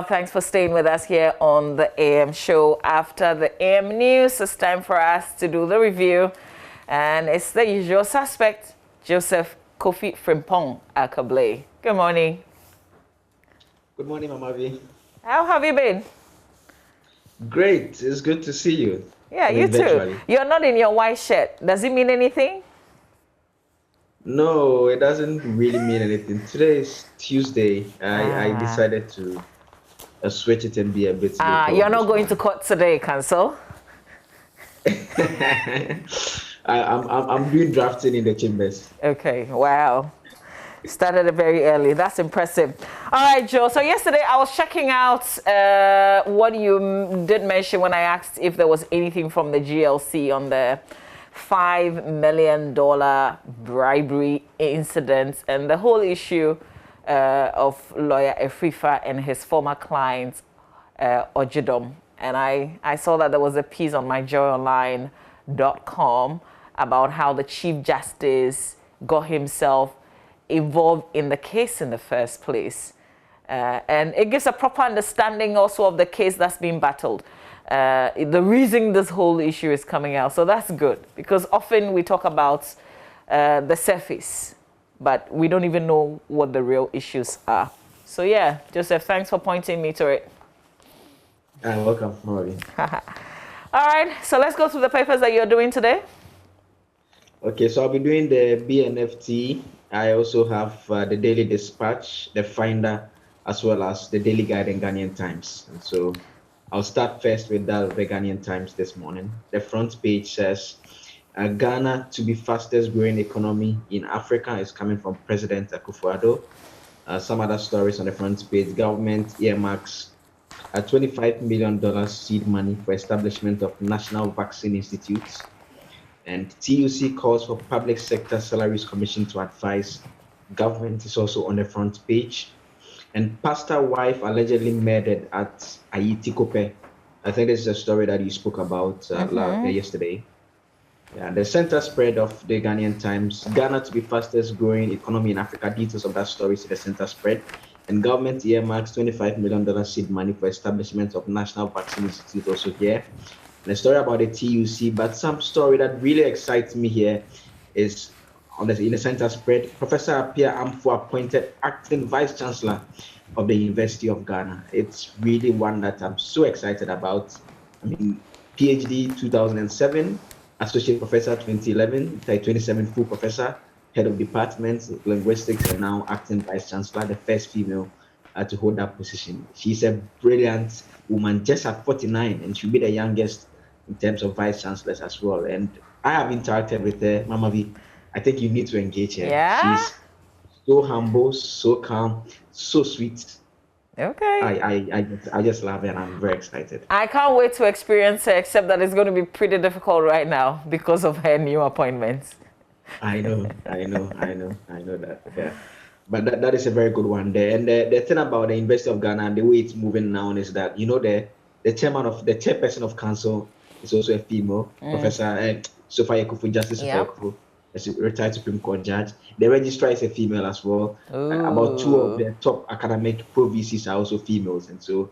Thanks for staying with us here on the AM show. After the AM news, it's time for us to do the review. And it's the usual suspect, Joseph Kofi Frimpong Akable. Good morning. Good morning, Mama V. How have you been? Great. It's good to see you. Yeah, you too. You're not in your white shirt. Does it mean anything? No, it doesn't really mean anything. Today is Tuesday. I decided to switch it and be a bit local. You're not going to court today, Council? I'm doing drafting in the chambers. Okay, wow. Started it very early. That's impressive. All right, Joe. So yesterday I was checking out what you did mention when I asked if there was anything from the GLC on the $5 million bribery incident and the whole issue of lawyer Efrifa and his former client, Ojidom. And I saw that there was a piece on my JoyOnline.com about how the Chief Justice got himself involved in the case in the first place. And it gives a proper understanding also of the case that's being battled. The reason this whole issue is coming out. So that's good, because often we talk about the surface, but we don't even know what the real issues are. So yeah, Joseph, thanks for pointing me to it. Welcome, Maureen. All right, so let's go through the papers that you're doing today. Okay, so I'll be doing the BNFT. I also have the Daily Dispatch, the Finder, as well as the Daily Guide and Ghanaian Times. And so I'll start first with that of the Ghanaian Times this morning. The front page says, Ghana to be fastest growing economy in Africa is coming from President Akufo-Addo. Some other stories on the front page. Government earmarks a $25 million seed money for establishment of National Vaccine Institutes. And TUC calls for Public Sector Salaries Commission to advise. Government is also on the front page. And pastor wife allegedly murdered at Ayiti Kope. I think this is a story that you spoke about yesterday. Yeah, the center spread of the Ghanaian Times. Ghana to be fastest growing economy in Africa. Details of that story is the center spread. And government earmarks $25 million seed money for establishment of National Vaccine Institute also here. And a story about the TUC, but some story that really excites me here is in the center spread. Professor Apia Amfo appointed acting vice chancellor of the University of Ghana. It's really one that I'm so excited about. I mean, PhD 2007, associate professor 2011, 2027 full professor, head of department linguistics, and now acting vice chancellor, the first female to hold that position. She's a brilliant woman, just at 49, and she'll be the youngest in terms of vice chancellors as well. And I have interacted with her, Mama V. I think you need to engage her. Yeah. She's so humble, so calm, so sweet. Okay. I just love her, and I'm very excited. I can't wait to experience her, except that it's going to be pretty difficult right now because of her new appointments. I know that. Yeah. But that is a very good one there. And the thing about the University of Ghana and the way it's moving now is that, the chairperson of council is also a female, Professor Sophia Ekufu, Justice Sophia Ekufu, a retired Supreme Court judge. The registrar is a female as well. About 2 of the top academic pro-VCs are also females. And so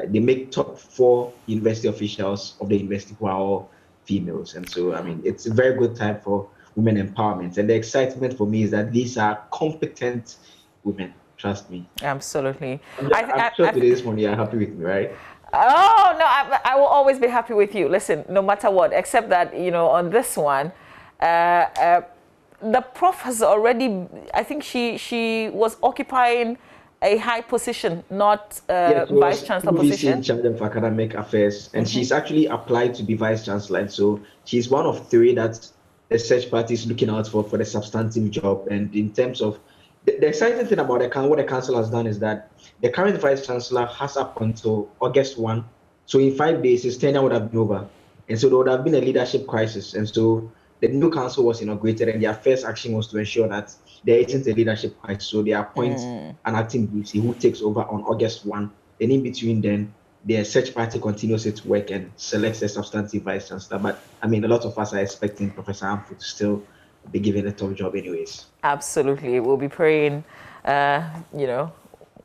they make top 4 university officials of the university who are all females. And so, I mean, it's a very good time for women empowerment. And the excitement for me is that these are competent women. Trust me. Absolutely. I'm sure today this morning you're happy with me, right? Oh, no, I will always be happy with you. Listen, no matter what, except that, on this one, the prof has already, I think she was occupying a high position, not vice chancellor position. In charge of academic affairs, and she's actually applied to be vice chancellor. And so she's one of 3 that the search party is looking out for the substantive job. And in terms of the exciting thing about what the council has done is that the current vice chancellor has up until August 1. So in 5 days, his tenure would have been over. And so there would have been a leadership crisis. And so the new council was inaugurated, and their first action was to ensure that there isn't a leadership crisis. So they appoint an acting VC who takes over on August 1. And in between then, the search party continues its work and selects a substantive vice chancellor. But I mean, a lot of us are expecting Professor Amfo to still be given a top job anyways. Absolutely. We'll be praying,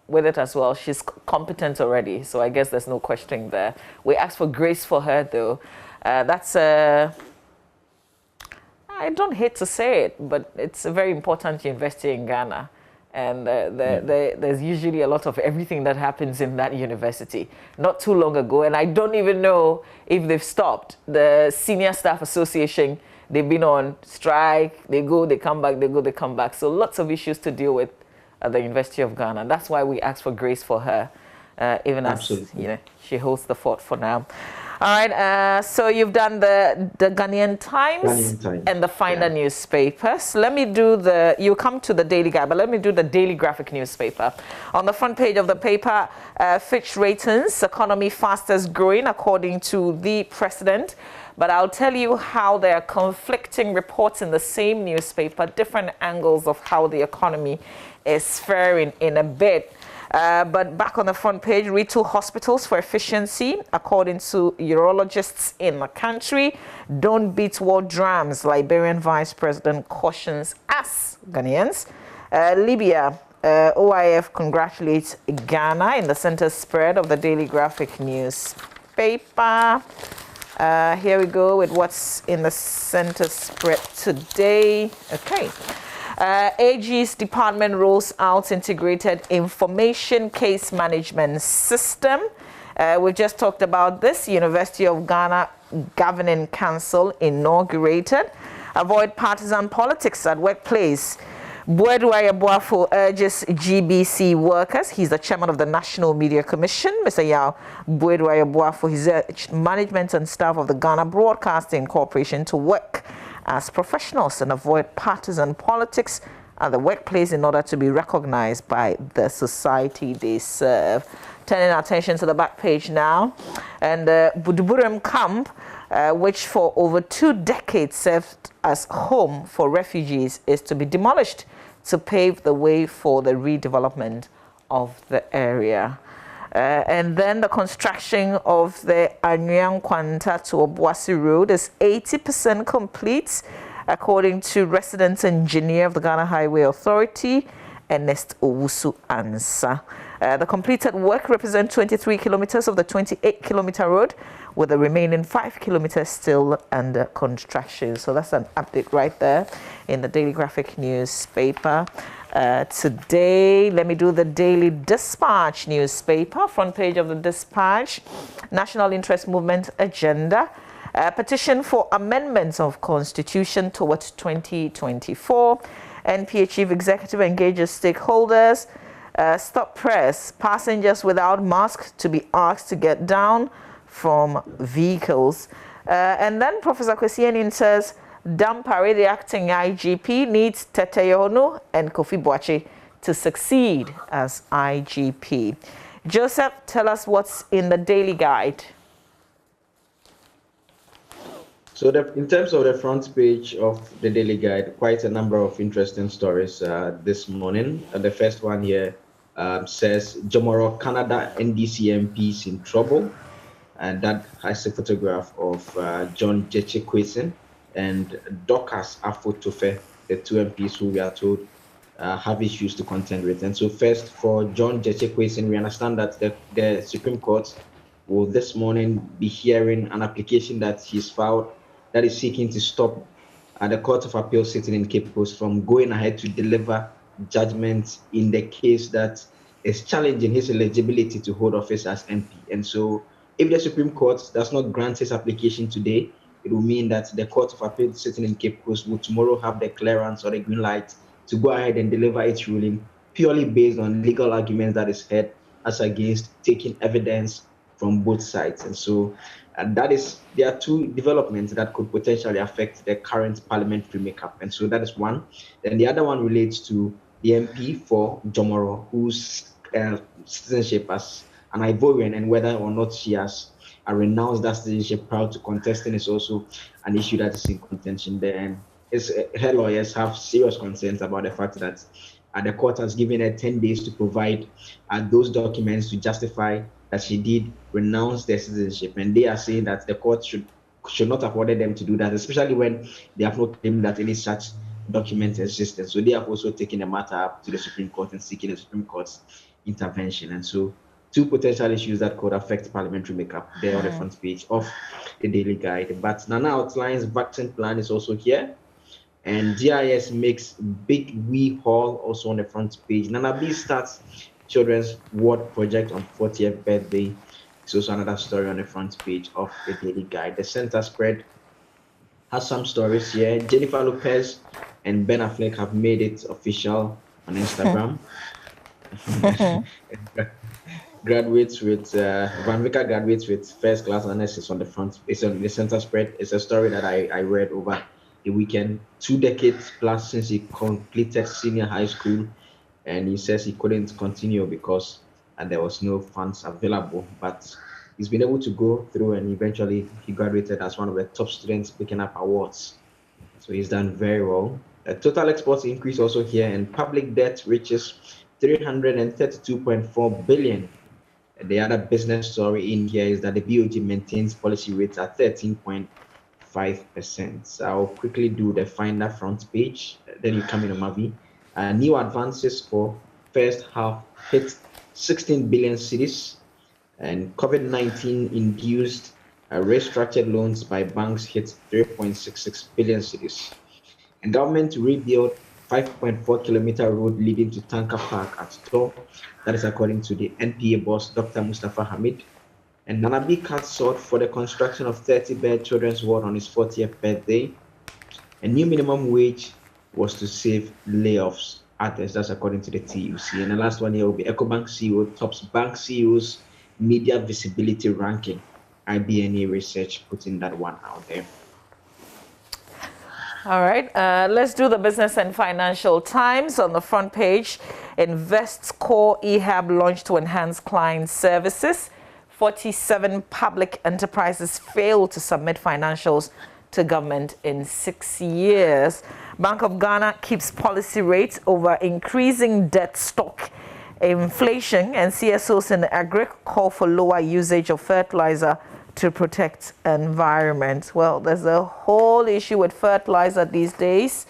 with it as well. She's competent already, so I guess there's no questioning there. We asked for grace for her, though. That's I don't hate to say it, but it's a very important university in Ghana. And there's usually a lot of everything that happens in that university. Not too long ago, and I don't even know if they've stopped. The Senior Staff Association, they've been on strike. They go, they come back, they go, they come back. So lots of issues to deal with at the University of Ghana. That's why we asked for grace for her, even Absolutely. as she holds the fort for now. All right, so you've done the Ghanaian Times and the Finder newspapers. Let me do you come to the Daily Guide, but let me do the Daily Graphic newspaper. On the front page of the paper, Fitch ratings, economy fastest growing according to the president. But I'll tell you how there are conflicting reports in the same newspaper, different angles of how the economy is faring in a bit. But back on the front page, retool hospitals for efficiency, according to urologists in the country. Don't beat war drums, Liberian Vice President cautions us, Ghanaians. Libya, OIF congratulates Ghana in the center spread of the Daily Graphic newspaper. Here we go with what's in the center spread today. Okay. AG's department rolls out integrated information case management system. We've just talked about this. University of Ghana Governing Council inaugurated. Avoid partisan politics at workplace. Buedua Yabuafo urges GBC workers. He's the chairman of the National Media Commission. Mr. Yao Buedua Yabuafo, he's urged management and staff of the Ghana Broadcasting Corporation to work as professionals and avoid partisan politics at the workplace in order to be recognized by the society they serve. Turning our attention to the back page now. And the Buduburum camp, which for over 2 decades served as home for refugees, is to be demolished to pave the way for the redevelopment of the area. And then the construction of the Anyang Kwanta to Obuasi Road is 80% complete, according to resident engineer of the Ghana Highway Authority, Ernest Owusu Ansa. The completed work represents 23 kilometers of the 28-kilometer road, with the remaining 5 kilometers still under construction. So that's an update right there in the Daily Graphic newspaper. Today, let me do the Daily Dispatch newspaper. Front page of the Dispatch, National Interest Movement agenda. Petition for amendments of Constitution towards 2024. NPA Chief Executive engages stakeholders. Stop press. Passengers without masks to be asked to get down from vehicles. And then Professor Kwesianin says, Dampare, the acting IGP, needs Tete Yono and Kofi Boache to succeed as IGP. Joseph, tell us what's in the Daily Guide. So in terms of the front page of the Daily Guide, quite a number of interesting stories this morning. The first one here says, Jomoro, Canada NDC MPs in trouble. And that has a photograph of John Jeche-Kwesi and Dorcas Afotofe, the 2 MPs who we are told have issues to contend with. And so first, for John Jeche-Kwesi, we understand that the Supreme Court will this morning be hearing an application that he's filed that is seeking to stop the Court of Appeal sitting in Cape Coast from going ahead to deliver judgment in the case that is challenging his eligibility to hold office as MP. And so if the Supreme Court does not grant his application today, it will mean that the Court of Appeal sitting in Cape Coast will tomorrow have the clearance or the green light to go ahead and deliver its ruling purely based on legal arguments that is heard as against taking evidence from both sides. And so there are 2 developments that could potentially affect the current parliamentary makeup. And so that is one. Then the other one relates to the MP for Jomoro, whose citizenship as an Ivorian and whether or not she has renounced that citizenship prior to contesting is also an issue that is in contention there. And her lawyers have serious concerns about the fact that the court has given her 10 days to provide those documents to justify that she did renounce their citizenship. And they are saying that the court should not have ordered them to do that, especially when they have not claimed that any such document existed. So they have also taken the matter up to the Supreme Court and seeking the Supreme Court's intervention. And so, two potential issues that could affect parliamentary makeup there on the front page of the Daily Guide. But Nana outlines vaccine plan is also here. And GIS makes big wee haul also on the front page. Nana B starts children's ward project on 40th birthday. It's also another story on the front page of the Daily Guide. The center spread has some stories here. Jennifer Lopez and Ben Affleck have made it official on Instagram. Graduates with Van Vika graduates with first class honors is on the front. It's on the center spread. It's a story that I read over the weekend. 2 decades plus since he completed senior high school, and he says he couldn't continue because there was no funds available. But he's been able to go through, and eventually he graduated as one of the top students picking up awards. So he's done very well. Total exports increase also here, and public debt reaches 332.4 billion. The other business story in here is that the BOG maintains policy rates at 13.5%. So I'll quickly do the Finder front page. Then you come in on Mavi. New advances for first half hit 16 billion cedis, and COVID-19 induced restructured loans by banks hit 3.66 billion cedis. And government to rebuild 5.4-kilometer road leading to Tanker Park at Tor. That is according to the NPA boss, Dr. Mustafa Hamid. And Nanabi cut short for the construction of 30-bed children's ward on his 40th birthday. A new minimum wage was to save layoffs. Others, that's according to the TUC. And the last one here will be EcoBank CEO tops bank CEOs media visibility ranking. IBNA research putting that one out there. All right, let's do the Business and Financial Times on the front page. Invest's core eHub launched to enhance client services. 47 public enterprises failed to submit financials to government in 6 years. Bank of Ghana keeps policy rates over increasing debt stock. Inflation and CSOs in the agri call for lower usage of fertilizer to protect environment. Well, there's a whole issue with fertilizer these days.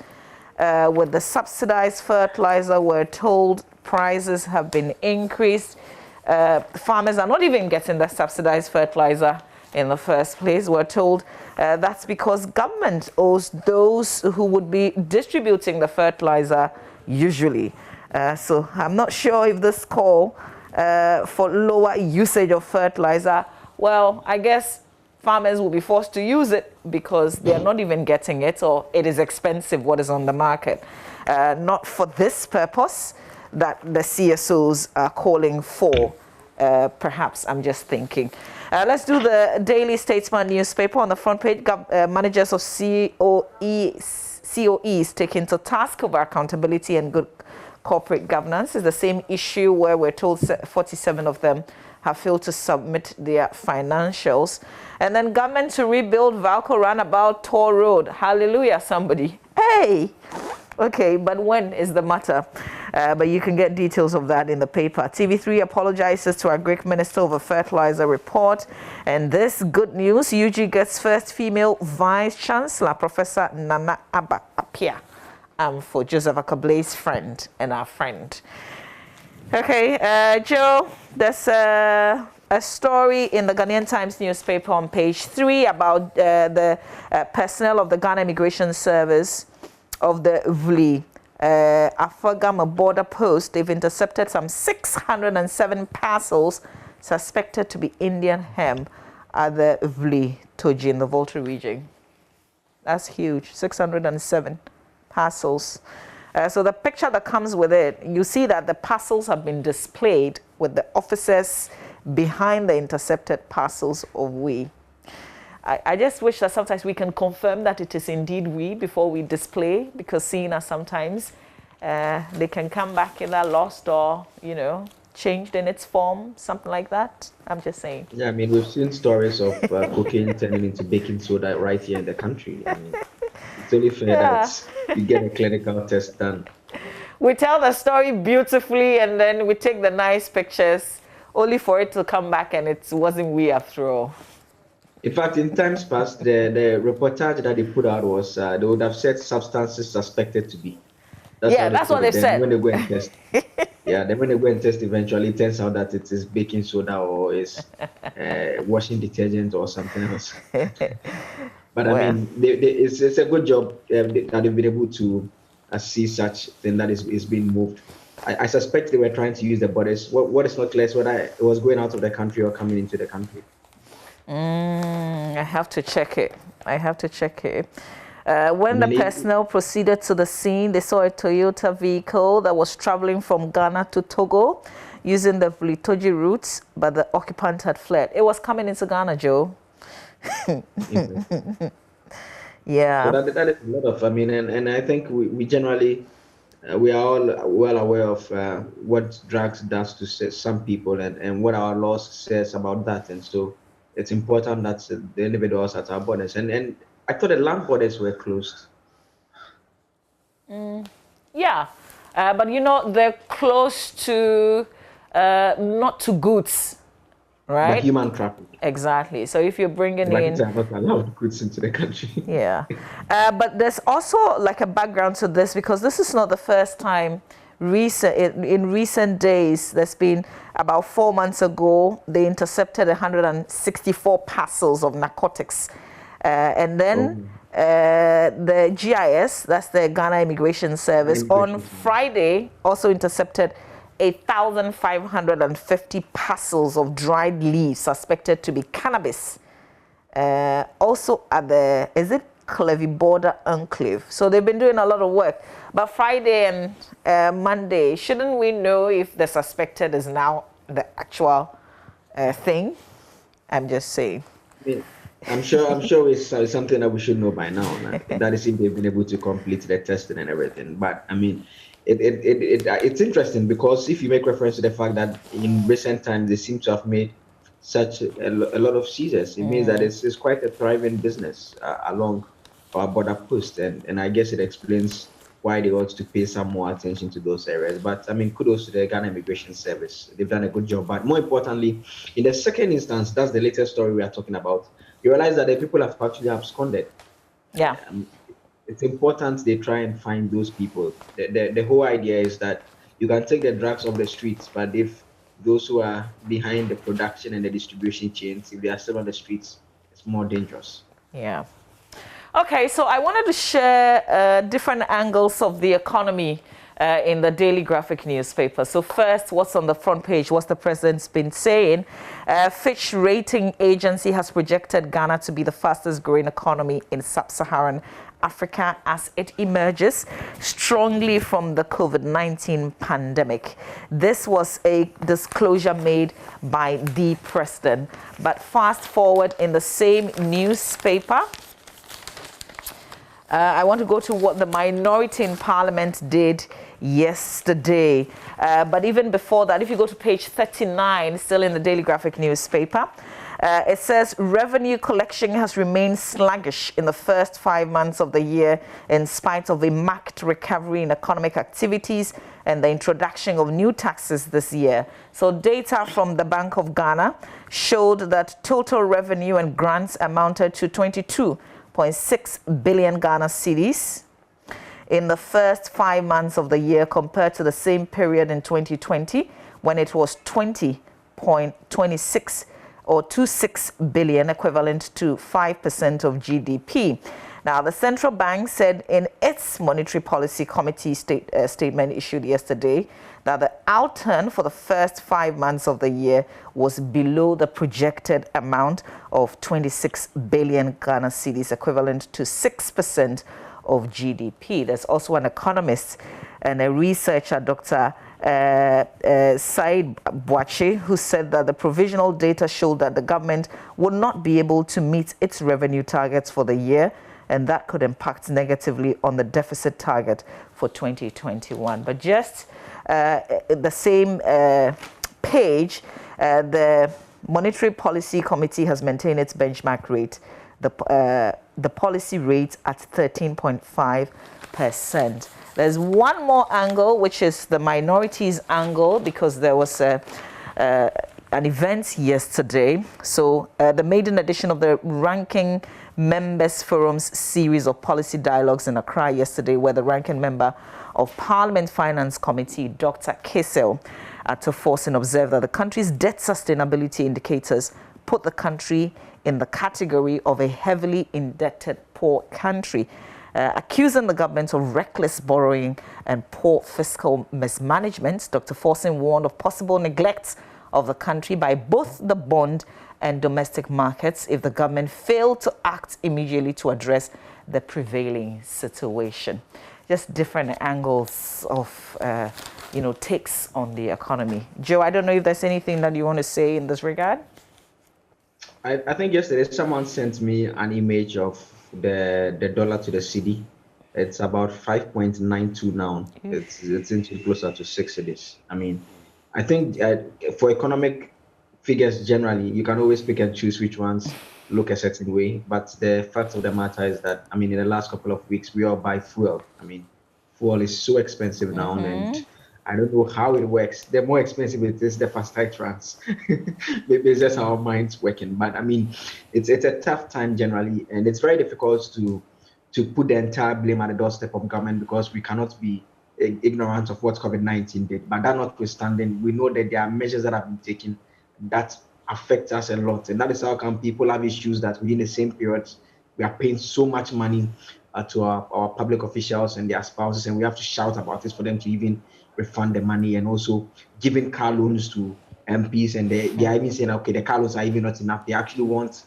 With the subsidized fertilizer, we're told prices have been increased. Farmers are not even getting the subsidized fertilizer in the first place. We're told that's because government owes those who would be distributing the fertilizer usually. So I'm not sure if this call for lower usage of fertilizer, well, I guess farmers will be forced to use it because they're not even getting it, or it is expensive what is on the market. Not for this purpose that the CSOs are calling for. Perhaps, I'm just thinking. Let's do the Daily Statesman newspaper on the front page. Managers of COEs taken to task over accountability and good corporate governance. Is the same issue where we're told 47 of them have failed to submit their financials. And then government to rebuild Valco Roundabout Tor Road. Hallelujah, somebody. Hey! Okay, but when is the matter? But you can get details of that in the paper. TV3 apologizes to our Greek minister over fertilizer report. And this good news, UG gets first female vice chancellor, Professor Nana Abba Apia, for Joseph Akable's friend and our friend. Okay, Joe, there's a story in the Ghanaian Times newspaper on page 3 about the personnel of the Ghana Immigration Service of the VLI Afagama border post. They've intercepted some 607 parcels suspected to be Indian hemp at the VLI Toji in the Volta region. That's huge, 607 parcels. So the picture that comes with it, you see that the parcels have been displayed with the officers behind the intercepted parcels of we. I just wish that sometimes we can confirm that it is indeed we before we display, because seeing as sometimes they can come back in a lost or, you know, changed in its form, something like that. I'm just saying. Yeah, I mean, we've seen stories of cocaine turning into baking soda right here in the country. I mean, it's only fair that you get a clinical test done. We tell the story beautifully and then we take the nice pictures only for it to come back and it wasn't we after all. In fact, in times past, the reportage that they put out was they would have said substances suspected to be. That's what they said. When they go and test. Yeah, then when they go and test, eventually it turns out that it is baking soda or is washing detergent or something else. But I Well, mean, it's a good job that they've been able to see such thing that is being moved. I suspect they were trying to use the borders. What is not clear is whether it was going out of the country or coming into the country. I have to check it. I have to check it. When the I mean, personnel proceeded to the scene, they saw a Toyota vehicle that was traveling from Ghana to Togo using the Litoji route, but the occupant had fled. It was coming into Ghana, Joe. Yeah. So that is a lot of, I mean, and I think we generally, we are all well aware of what drugs does to some people and what our laws says about that. And so it's important that the individuals at our borders, and I thought the land borders were closed. Yeah. But you know, they're close to, not to goods, right? But human trafficking. Exactly. So if you're bringing Like in, are not allowed goods into the country. yeah. But there's also like a background to this because this is not the first time in recent days. There's been about 4 months ago, they intercepted 164 parcels of narcotics. And then the GIS, that's the Ghana Immigration Service, on Friday also intercepted 1,550 parcels of dried leaves suspected to be cannabis. Also at the, is it Clevy Border Enclave? So they've been doing a lot of work. But Friday and Monday, shouldn't we know if the suspected is now the actual thing? I'm just saying. Yeah. I'm sure it's something that we should know by now. That is if they've been able to complete the testing and everything. But I mean, it's interesting because if you make reference to the fact that in recent times they seem to have made such a lot of seizures, it means that it's quite a thriving business along our border post, and I guess it explains why they ought to pay some more attention to those areas. But I mean, kudos to the Ghana Immigration Service. They've done a good job. But more importantly, in the second instance, that's the latest story we are talking about. You realize that the people have actually absconded. Yeah. It's important they try and find those people. The whole idea is that you can take the drugs off the streets, but if those who are behind the production and the distribution chains, if they are still on the streets, it's more dangerous. Yeah. Okay, so I wanted to share different angles of the economy in the Daily Graphic newspaper. So first, what's on the front page? What's the president's been saying? Fitch Rating Agency has projected Ghana to be the fastest growing economy in sub-Saharan Africa as it emerges strongly from the COVID-19 pandemic. This was a disclosure made by the president. But fast forward in the same newspaper, I want to go to what the minority in parliament did yesterday. But even before that, if you go to page 39, still in the Daily Graphic newspaper, it says revenue collection has remained sluggish in the first 5 months of the year in spite of a marked recovery in economic activities and the introduction of new taxes this year. So data from the Bank of Ghana showed that total revenue and grants amounted to 22.6 billion Ghana cedis in the first 5 months of the year compared to the same period in 2020 when it was 20.26 or 26 billion, equivalent to 5% of GDP. Now, the central bank said in its Monetary Policy Committee statement issued yesterday that the outturn for the first 5 months of the year was below the projected amount of 26 billion Ghana cedis, equivalent to 6% of GDP. There's also an economist and a researcher, Dr. Said Boache, who said that the provisional data showed that the government would not be able to meet its revenue targets for the year, and that could impact negatively on the deficit target for 2021. But just the same page, the Monetary Policy Committee has maintained its benchmark rate, the policy rate at 13.5%. There's one more angle, which is the minorities angle, because there was an event yesterday. So the maiden edition of the Ranking Members Forum's series of policy dialogues in Accra yesterday, where the ranking member of Parliament Finance Committee, Dr. Kesel Forson, observed that the country's debt sustainability indicators put the country in the category of a heavily indebted poor country. Accusing the government of reckless borrowing and poor fiscal mismanagement, Dr. Forson warned of possible neglect of the country by both the bond and domestic markets if the government failed to act immediately to address the prevailing situation. Just different angles of, takes on the economy. Joe, I don't know if there's anything that you want to say in this regard. I think yesterday someone sent me an image of the dollar to the cedi. It's about 5.92 now. It's into closer to 6 cedis. I mean, I think for economic figures generally, you can always pick and choose which ones look a certain way. But the fact of the matter is that, I mean, in the last couple of weeks, we all buy fuel. I mean, fuel is so expensive now, and I don't know how it works. The more expensive it is, the faster it runs. Maybe it's just our minds working. But I mean, it's a tough time generally, and it's very difficult to put the entire blame at the doorstep of government, because we cannot be ignorant of what COVID-19 did. But that notwithstanding, we know that there are measures that have been taken that affect us a lot, and that is how come people have issues that within the same period we are paying so much money to our public officials and their spouses, and we have to shout about this for them to even refund the money, and also giving car loans to MPs, and they are even saying, okay, the car loans are even not enough. They actually want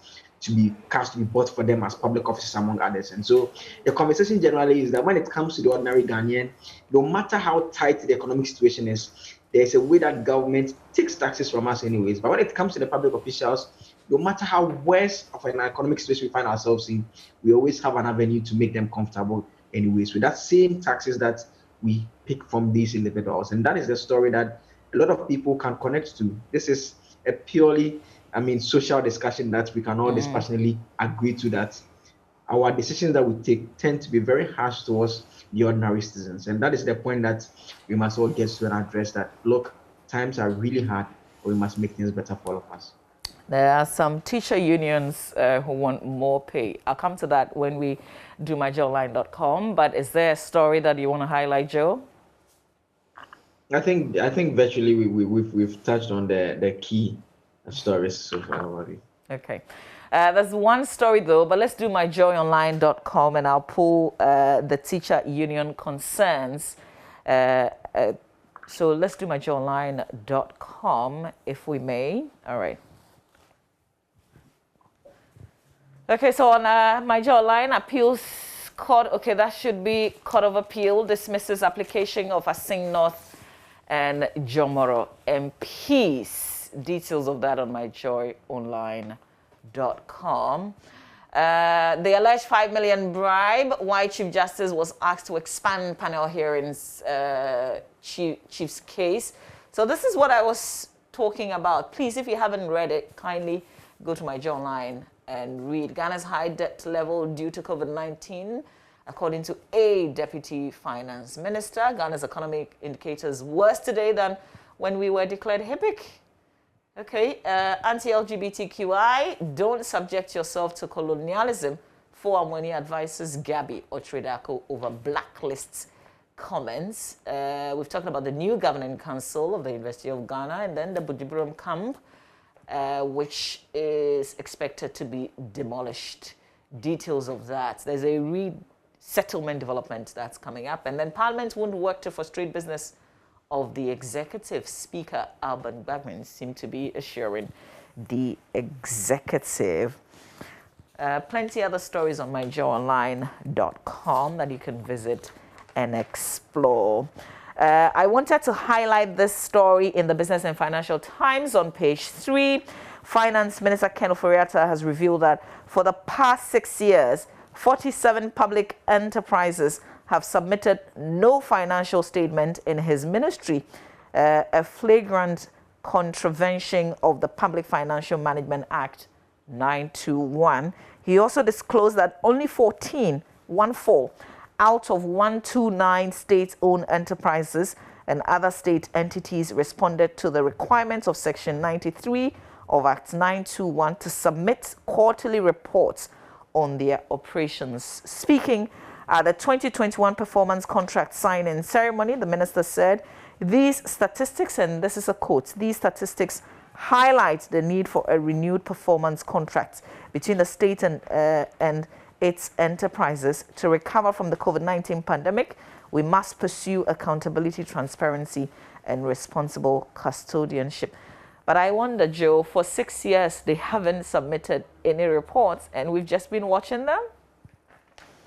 cars to be bought for them as public officers, among others. And so the conversation generally is that when it comes to the ordinary Ghanaian, no matter how tight the economic situation is, there's a way that government takes taxes from us anyways. But when it comes to the public officials, no matter how worse of an economic situation we find ourselves in, we always have an avenue to make them comfortable anyways, with that same taxes that we pick from these individuals. And that is the story that a lot of people can connect to. This is a purely, social discussion that we can all dispassionately agree to, that our decisions that we take tend to be very harsh towards the ordinary citizens. And that is the point that we must all get to and address, that, look, times are really hard, but we must make things better for all of us. There are some teacher unions who want more pay. I'll come to that when we do myjoyonline.com. But is there a story that you want to highlight, Joe? I think virtually we've touched on the key stories so far already. Okay. There's one story though, but let's do myjoyonline.com, and I'll pull the teacher union concerns. So let's do myjoyonline.com if we may. All right. Okay, so on MyJoyOnline, appeals court, okay, that should be Court of Appeal dismisses application of Asing North and Jomoro MPs. Details of that on myjoyonline.com. The alleged 5 million bribe, why Chief Justice was asked to expand panel hearings, Chief's case. So this is what I was talking about. Please, if you haven't read it, kindly go to MyJoyOnline and read. Ghana's high debt level due to COVID-19, according to a deputy finance minister. Ghana's economic indicators worse today than when we were declared HIPIC. Okay, anti-LGBTQI, don't subject yourself to colonialism. For Amwani advises Gabi Otredako over blacklists comments. We've talked about the new governing council of the University of Ghana, and then the Bujiburum camp, which is expected to be demolished. Details of that. There's a resettlement development that's coming up, and then Parliament won't work to frustrate business of the executive. Speaker Alban Bagman seemed to be assuring the executive. Plenty other stories on myjoyonline.com that you can visit and explore. I wanted to highlight this story in the Business and Financial Times on page 3. Finance Minister Ken Ofori-Atta has revealed that for the past 6 years, 47 public enterprises have submitted no financial statement in his ministry, a flagrant contravention of the Public Financial Management Act 921. He also disclosed that only 14 out of 129 state-owned enterprises and other state entities responded to the requirements of Section 93 of Act 921 to submit quarterly reports on their operations. Speaking At the 2021 performance contract signing ceremony, the minister said, these statistics, and this is a quote, these statistics highlight the need for a renewed performance contract between the state and its enterprises to recover from the COVID-19 pandemic. We must pursue accountability, transparency, and responsible custodianship. But I wonder, Joe, for 6 years, they haven't submitted any reports, and we've just been watching them.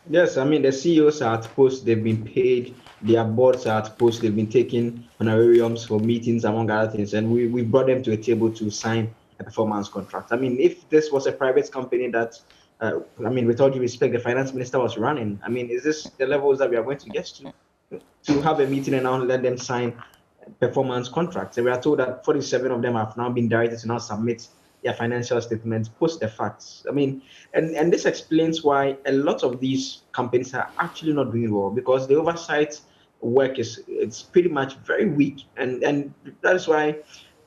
Yes, I mean, the CEOs are at post, they've been paid, their boards are at post, they've been taking honorariums for meetings, among other things, and we brought them to a table to sign a performance contract. I mean, if this was a private company that, I mean, with all due respect, the finance minister was running, I mean, is this the levels that we are going to get to have a meeting and now let them sign performance contracts? And we are told that 47 of them have now been directed to now submit their financial statements post the facts. I mean, and this explains why a lot of these companies are actually not doing well, because the oversight work it's pretty much very weak, and that is why,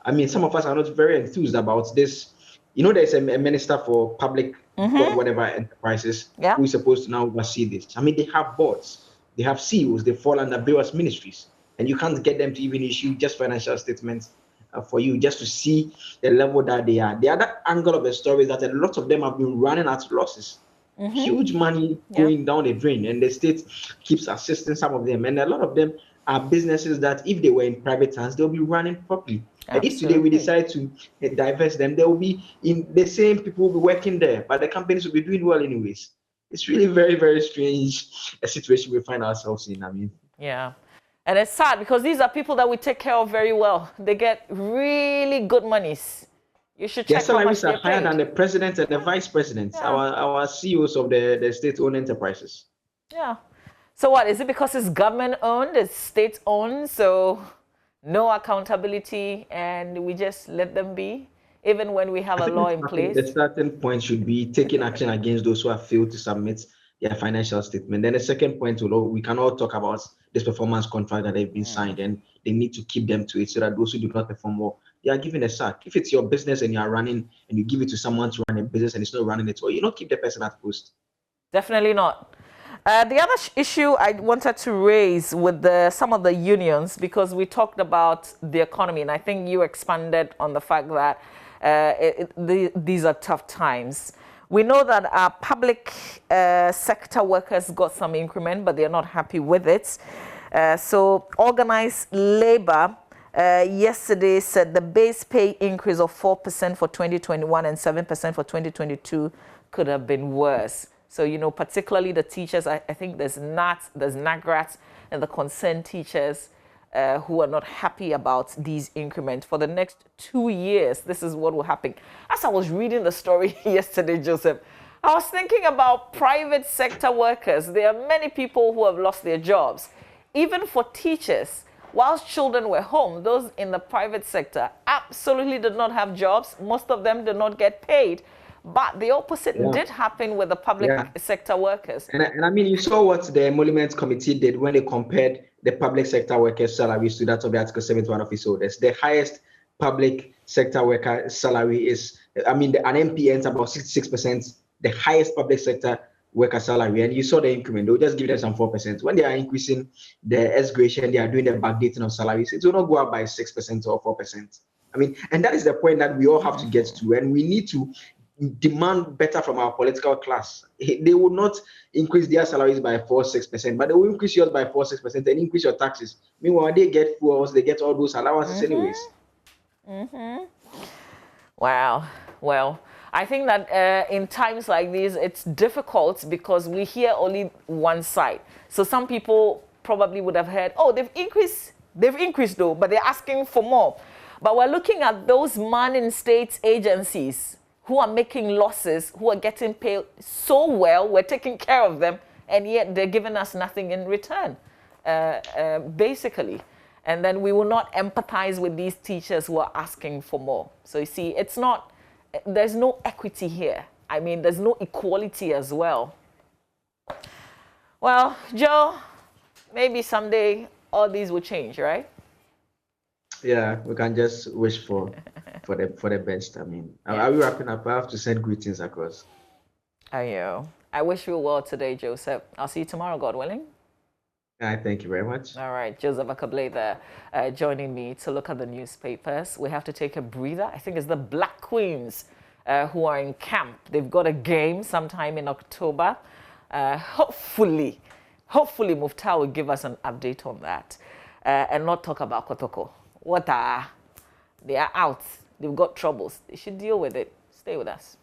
I mean, some of us are not very enthused about this. You know, there's a minister for public whatever enterprises who is supposed to now oversee this. I mean, they have boards, they have CEOs, they fall under various ministries, and you can't get them to even issue just financial statements for you, just to see the level that they are. The other angle of the story is that a lot of them have been running at losses. Huge money going down the drain, and the state keeps assisting some of them. And a lot of them are businesses that, if they were in private hands, they'll be running properly. And if today we decide to divest them, they will be in the same people will be working there, but the companies will be doing well anyways. It's really very, very strange a situation we find ourselves in. I mean, yeah. And it's sad because these are people that we take care of very well. They get really good monies. You should check their how much salaries are higher paid. than the president and the vice president, our CEOs of the state-owned enterprises. Yeah. So what, is it because it's government-owned, it's state-owned, so no accountability, and we just let them be, even when we have a law in place? The starting point should be taking action against those who have failed to submit their financial statement. Then the second point, we can all talk about this performance contract that they've been signed, and they need to keep them to it so that those who do not perform well, they are given a sack. If it's your business and you are running and you give it to someone to run a business and it's not running it well, you don't keep the person at post. Definitely not. The other issue I wanted to raise with some of the unions, because we talked about the economy, and I think you expanded on the fact that these are tough times. We know that our public sector workers got some increment, but they're not happy with it. So organized labor yesterday said the base pay increase of 4% for 2021 and 7% for 2022 could have been worse. So, you know, particularly the teachers, I think there's NAGRAT and the concerned teachers who are not happy about these increments. For the next 2 years, this is what will happen. As I was reading the story yesterday, Joseph, I was thinking about private sector workers. There are many people who have lost their jobs. Even for teachers, whilst children were home, those in the private sector absolutely did not have jobs. Most of them did not get paid. But the opposite did happen with the public sector workers. And I mean, you saw what the Emoluments Committee did when they compared the public sector workers' salaries to that of the Article 71 office holders. The highest public sector worker salary is, I mean, an MP earns about 66%, the highest public sector worker salary. And you saw the increment, they'll just give them some 4%. When they are increasing the S-gradation, they are doing the backdating of salaries, it will not go up by 6% or 4%. I mean, and that is the point that we all have to get to, and we need to demand better from our political class. They will not increase their salaries by 4-6%, but they will increase yours by 4-6% and increase your taxes. Meanwhile, they get fuels, they get all those allowances anyways. Wow. Well, I think that in times like these, it's difficult because we hear only one side. So some people probably would have heard, oh, they've increased though, but they're asking for more. But we're looking at those manning state agencies who are making losses, who are getting paid so well, we're taking care of them, and yet they're giving us nothing in return, basically. And then we will not empathize with these teachers who are asking for more. So you see, there's no equity here. I mean, there's no equality as well. Well, Joe, maybe someday all these will change, right? Yeah, we can just wish for the best. I mean, are we wrapping up? I have to send greetings across. I know. I wish you well today, Joseph. I'll see you tomorrow, God willing. Thank you very much. All right, Joseph Akable there, joining me to look at the newspapers. We have to take a breather. I think it's the Black Queens who are in camp. They've got a game sometime in October. Hopefully, Mufta will give us an update on that and not talk about Kotoko. They are out. They've got troubles. They should deal with it. Stay with us.